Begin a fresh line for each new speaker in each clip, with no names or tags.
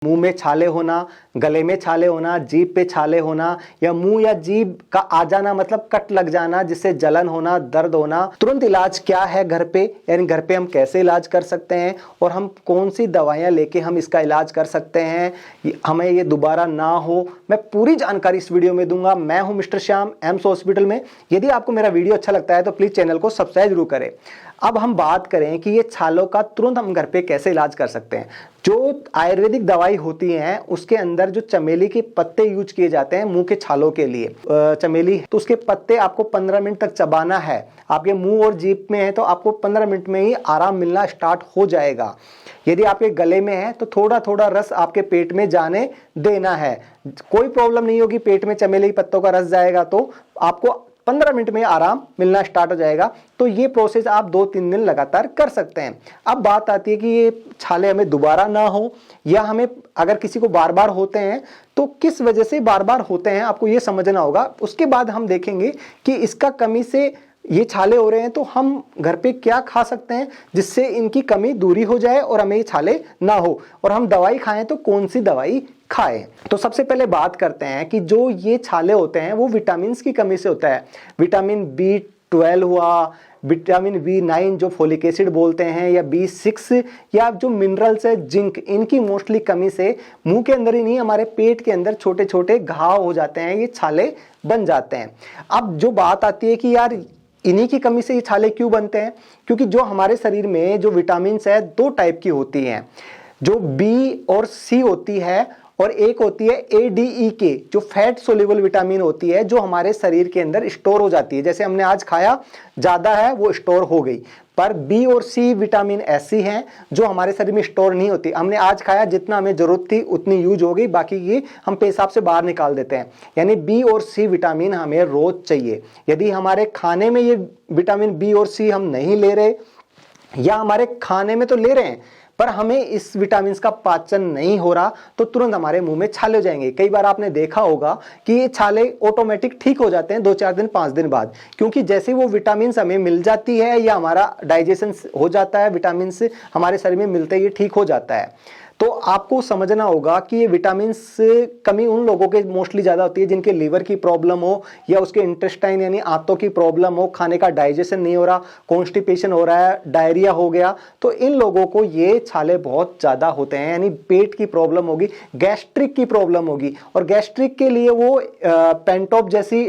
मुंह में छाले होना, गले में छाले होना, जीभ पे छाले होना या मुंह या जीभ का आ जाना मतलब कट लग जाना जिससे जलन होना, दर्द होना, तुरंत इलाज क्या है घर पे, यानी घर पे हम कैसे इलाज कर सकते हैं और हम कौन सी दवाइयां लेके हम इसका इलाज कर सकते हैं, हमें ये दोबारा ना हो, मैं पूरी जानकारी इस वीडियो में दूंगा। मैं हूं मिस्टर श्याम, एम्स हॉस्पिटल में। यदि आपको मेरा वीडियो अच्छा लगता है तो प्लीज चैनल को सब्सक्राइब जरूर करें। अब हम बात करें कि ये छालों का तुरंत हम घर पे कैसे इलाज कर सकते हैं। जो आयुर्वेदिक दवाई होती हैं उसके अंदर जो चमेली के पत्ते यूज किए जाते हैं मुंह के छालों के लिए, चमेली तो उसके पत्ते आपको 15 मिनट तक चबाना है। आपके मुंह और जीभ में है तो आपको 15 मिनट में ही आराम मिलना स्टार्ट हो जाएगा। यदि आपके गले में है तो थोड़ा थोड़ा रस आपके पेट में जाने देना है। कोई प्रॉब्लम नहीं होगी, पेट में चमेली के पत्तों का रस जाएगा तो आपको 15 मिनट में आराम मिलना स्टार्ट हो जाएगा। तो ये प्रोसेस आप 2-3 दिन लगातार कर सकते हैं। अब बात आती है कि ये छाले हमें दोबारा ना हो या हमें अगर किसी को बार बार होते हैं तो किस वजह से बार बार होते हैं, आपको ये समझना होगा। उसके बाद हम देखेंगे कि इसका कमी से ये छाले हो रहे हैं तो हम घर पे क्या खा सकते हैं जिससे इनकी कमी दूरी हो जाए और हमें ये छाले ना हो, और हम दवाई खाएं तो कौन सी दवाई खाएं। तो सबसे पहले बात करते हैं कि जो ये छाले होते हैं वो विटामिन की कमी से होता है। विटामिन B12 हुआ, विटामिन B9 जो फोलिक एसिड बोलते हैं, या B6 या जो मिनरल्स है जिंक, इनकी मोस्टली कमी से मुंह के अंदर ही नहीं हमारे पेट के अंदर छोटे छोटे घाव हो जाते हैं, ये छाले बन जाते हैं। अब जो बात आती है कि यार इन्हीं की कमी से ये छाले क्यों बनते हैं, क्योंकि जो हमारे शरीर में जो विटामिन है 2 टाइप की होती हैं, जो B और C होती है और एक होती है ADEK जो फैट सोल्यूबल विटामिन होती है, जो हमारे शरीर के अंदर स्टोर हो जाती है। जैसे हमने आज खाया ज्यादा है वो स्टोर हो गई, पर B और C विटामिन ऐसी हैं जो हमारे शरीर में स्टोर नहीं होती। हमने आज खाया जितना हमें जरूरत थी उतनी यूज हो गई, बाकी ये हम पेशाब से बाहर निकाल देते हैं। यानी B और C विटामिन हमें रोज चाहिए। यदि हमारे खाने में ये विटामिन B और C हम नहीं ले रहे, या हमारे खाने में तो ले रहे हैं पर हमें इस विटामिन का पाचन नहीं हो रहा, तो तुरंत हमारे मुंह में छाले हो जाएंगे। कई बार आपने देखा होगा कि ये छाले ऑटोमेटिक ठीक हो जाते हैं 2-4 दिन 5 दिन बाद, क्योंकि जैसे वो विटामिन हमें मिल जाती है या हमारा डाइजेशन हो जाता है, विटामिन हमारे शरीर में मिलते ही ठीक हो जाता है। तो आपको समझना होगा कि ये विटामिन कमी उन लोगों के मोस्टली ज्यादा होती है जिनके लीवर की प्रॉब्लम हो या उसके इंटेस्टाइन यानी आंतों की प्रॉब्लम हो, खाने का डाइजेशन नहीं हो रहा, कॉन्स्टिपेशन हो रहा है, डायरिया हो गया, तो इन लोगों को ये छाले बहुत ज्यादा होते हैं। यानी पेट की प्रॉब्लम होगी, गैस्ट्रिक की प्रॉब्लम होगी, और गैस्ट्रिक के लिए वो पेंटॉप जैसी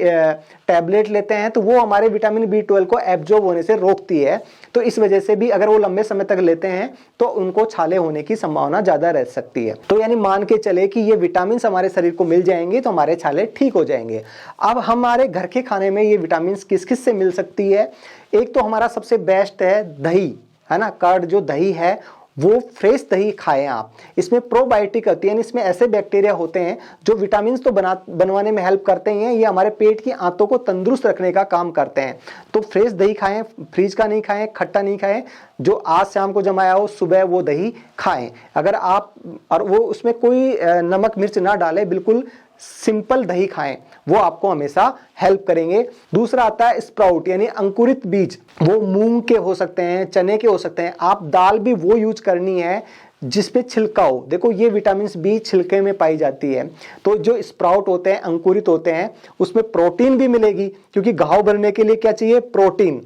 टैबलेट लेते हैं तो वो हमारे विटामिन B12 को एब्जॉर्ब होने से रोकती है। तो इस वजह से भी अगर वो लंबे समय तक लेते हैं तो उनको छाले होने की संभावना ज्यादा रह सकती है। तो यानी मान के चले कि ये विटामिन हमारे शरीर को मिल जाएंगे तो हमारे छाले ठीक हो जाएंगे। अब हमारे घर के खाने में ये विटामिन किस किस से मिल सकती है? एक तो हमारा सबसे बेस्ट है दही, है ना, कर्ड जो दही है वो फ्रेश दही खाएं आप। इसमें प्रोबायोटिक होती है, इसमें ऐसे बैक्टीरिया होते हैं जो विटामिन तो बनवाने में हेल्प करते ही हैं, ये हमारे पेट की आंतों को तंदुरुस्त रखने का काम करते हैं। तो फ्रेश दही खाएं, फ्रीज का नहीं खाएं, खट्टा नहीं खाएं, जो आज शाम को जमाया हो सुबह वो दही खाएं। अगर आप, और वो उसमें कोई नमक मिर्च ना डालें, बिल्कुल सिंपल दही खाएं, वो आपको हमेशा हेल्प करेंगे। दूसरा आता है स्प्राउट यानी अंकुरित बीज, वो मूंग के हो सकते हैं, चने के हो सकते हैं। आप दाल भी वो यूज करनी है जिसपे छिलका हो। देखो ये विटामिन B छिलके में पाई जाती है। तो जो स्प्राउट होते हैं, अंकुरित होते हैं, उसमें प्रोटीन भी मिलेगी, क्योंकि घाव भरने के लिए क्या चाहिए? प्रोटीन।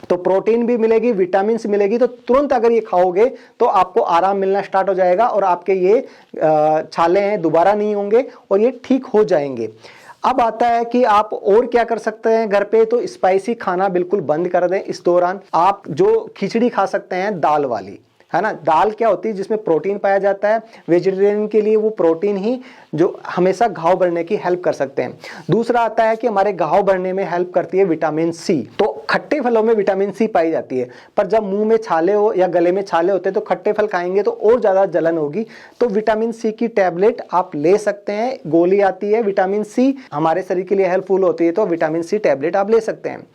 तो प्रोटीन भी मिलेगी, विटामिन मिलेगी, तो तुरंत अगर ये खाओगे तो आपको आराम मिलना स्टार्ट हो जाएगा और आपके ये छाले हैं दोबारा नहीं होंगे और ये ठीक हो जाएंगे। अब आता है कि आप और क्या कर सकते हैं घर पे। तो स्पाइसी खाना बिल्कुल बंद कर दें इस दौरान। आप जो खिचड़ी खा सकते हैं दाल वाली, है ना। दाल क्या होती है? जिसमें प्रोटीन पाया जाता है। वेजिटेरियन के लिए वो प्रोटीन ही जो हमेशा घाव भरने की हेल्प कर सकते हैं। दूसरा आता है कि हमारे घाव भरने में हेल्प करती है विटामिन C। तो खट्टे फलों में विटामिन C पाई जाती है, पर जब मुंह में छाले हो या गले में छाले होते हैं तो खट्टे फल खाएंगे तो और ज्यादा जलन होगी। तो विटामिन C की टैबलेट आप ले सकते हैं, गोली आती है विटामिन C, हमारे शरीर के लिए हेल्पफुल होती है, तो विटामिन C टैबलेट आप ले सकते हैं।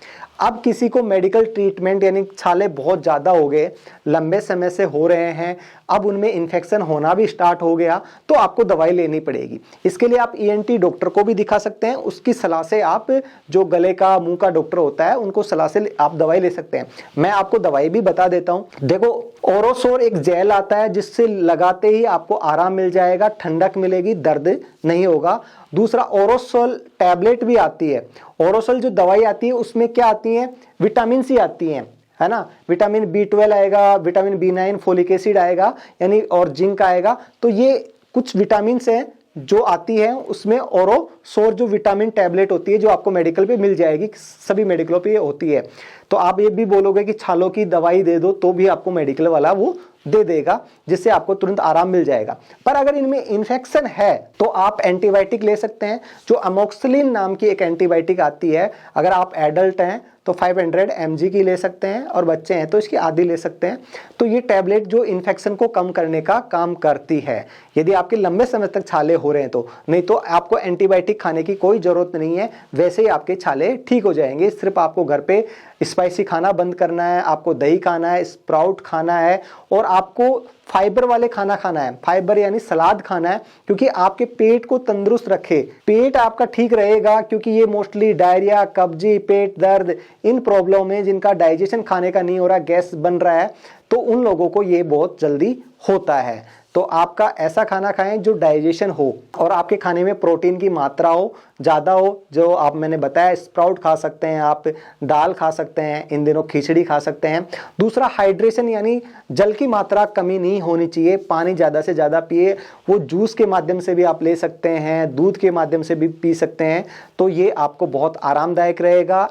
अब किसी को मेडिकल ट्रीटमेंट यानी छाले बहुत ज्यादा हो गए, लंबे समय से हो रहे हैं, अब उनमें इन्फेक्शन होना भी स्टार्ट हो गया, तो आपको दवाई लेनी पड़ेगी। इसके लिए आप ईएनटी डॉक्टर को भी दिखा सकते हैं, उसकी सलाह से आप जो गले का मुंह का डॉक्टर होता है उनको सलाह से आप दवाई ले सकते हैं। मैं आपको दवाई भी बता देता हूं। देखो, ओरोसोर एक जेल आता है जिससे लगाते ही आपको आराम मिल जाएगा, ठंडक मिलेगी, दर्द नहीं होगा। दूसरा, ओरोसोल टैबलेट भी आती है। ओरोसोल जो दवाई आती है उसमें क्या आती है, विटामिन सी आती है ना, विटामिन B12 आएगा, विटामिन B9, फोलिक एसिड आएगा यानी, और जिंक आएगा। तो ये कुछ विटामिन हैं जो आती है उसमें। ओरोसोर जो विटामिन टैबलेट होती है जो आपको मेडिकल पे मिल जाएगी, सभी मेडिकलों पे होती है। तो आप ये भी बोलोगे कि छालों की दवाई दे दो, तो भी आपको मेडिकल वाला वो दे देगा, जिससे आपको तुरंत आराम मिल जाएगा। पर अगर इनमें इन्फेक्शन है तो आप एंटीबायोटिक ले सकते हैं, जो अमोक्सिलिन नाम की एक एंटीबायोटिक आती है। अगर आप एडल्ट हैं तो 500 mg की ले सकते हैं, और बच्चे हैं तो इसकी आधी ले सकते हैं। तो ये टैबलेट जो इन्फेक्शन को कम करने का काम करती है, यदि आपके लंबे समय तक छाले हो रहे हैं तो। नहीं तो आपको एंटीबायोटिक खाने की कोई जरूरत नहीं है, वैसे ही आपके छाले ठीक हो जाएंगे। सिर्फ आपको घर पे स्पाइसी खाना बंद करना है, आपको दही खाना है, स्प्राउट खाना है, और आपको फाइबर वाले खाना खाना है। फाइबर यानी सलाद खाना है, क्योंकि आपके पेट को तंदुरुस्त रखे। पेट आपका ठीक रहेगा, क्योंकि ये मोस्टली डायरिया, कब्जी, पेट दर्द, इन प्रॉब्लम में जिनका डाइजेशन खाने का नहीं हो रहा, गैस बन रहा है, तो उन लोगों को ये बहुत जल्दी होता है। तो आपका ऐसा खाना खाएं जो डाइजेशन हो, और आपके खाने में प्रोटीन की मात्रा हो, ज़्यादा हो। जो आप मैंने बताया, स्प्राउट खा सकते हैं आप, दाल खा सकते हैं, इन दिनों खिचड़ी खा सकते हैं। दूसरा, हाइड्रेशन यानी जल की मात्रा कमी नहीं होनी चाहिए, पानी ज़्यादा से ज़्यादा पिए। वो जूस के माध्यम से भी आप ले सकते हैं, दूध के माध्यम से भी पी सकते हैं। तो ये आपको बहुत आरामदायक रहेगा।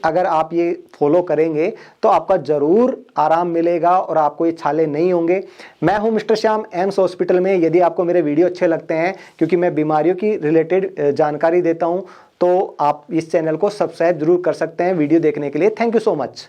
अगर आप ये फॉलो करेंगे तो आपका जरूर आराम मिलेगा और आपको ये छाले नहीं होंगे। मैं हूं मिस्टर श्याम, एम्स हॉस्पिटल में। यदि आपको मेरे वीडियो अच्छे लगते हैं, क्योंकि मैं बीमारियों की रिलेटेड जानकारी देता हूं, तो आप इस चैनल को सब्सक्राइब जरूर कर सकते हैं। वीडियो देखने के लिए थैंक यू सो मच।